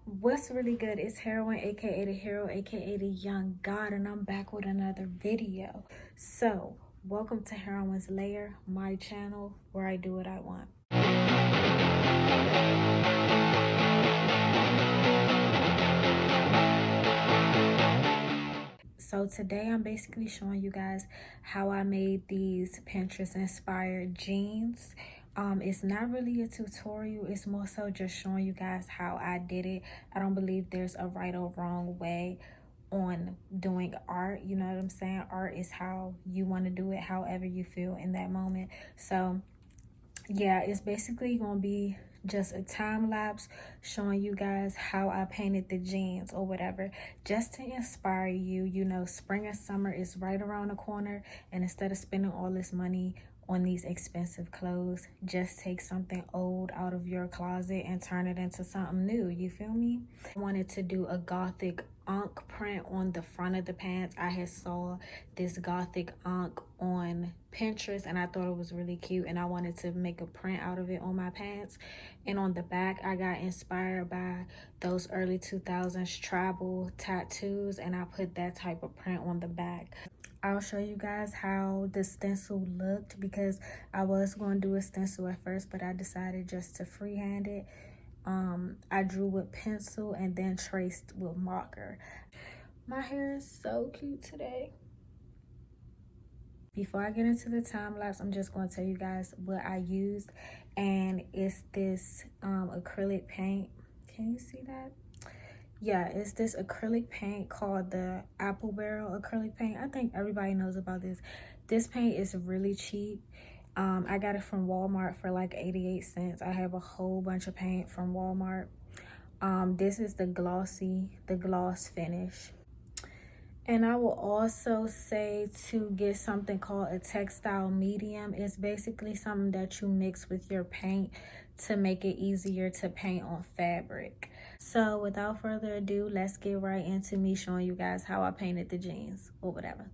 What's really good? It's Heroine, aka the Hero, aka the Young God, and I'm back with another video. So, welcome to Heroine's Lair, my channel where I do what I want. So today I'm basically showing you guys how I made these Pinterest inspired jeans. It's not really a tutorial, it's more so just showing you guys how I did it. I don't believe there's a right or wrong way on doing art, you know what I'm saying? Art is how you want to do it, however you feel in that moment. So yeah, it's basically gonna be just a time lapse showing you guys how I painted the jeans or whatever, just to inspire you. You know, spring and summer is right around the corner, and instead of spending all this money on these expensive clothes, just take something old out of your closet and turn it into something new. You feel me? I wanted to do a gothic unk print on the front of the pants. I had saw this gothic unk on Pinterest and I thought it was really cute, and I wanted to make a print out of it on my pants. And on the back, I got inspired by those early 2000s tribal tattoos, and I put that type of print on the back. I'll show you guys how the stencil looked, because I was going to do a stencil at first, but I decided just to freehand it. I drew with pencil and then traced with marker. My hair is so cute today. Before I get into the time lapse, I'm just going to tell you guys what I used, and it's this acrylic paint. Can you see that? Yeah, it's this acrylic paint called the Apple Barrel acrylic paint. I think everybody knows about this. This paint is really cheap. I got it from Walmart for like 88 cents. I have a whole bunch of paint from Walmart. This is the gloss finish. And I will also say to get something called a textile medium. It's basically something that you mix with your paint to make it easier to paint on fabric. So without further ado, let's get right into me showing you guys how I painted the jeans or whatever.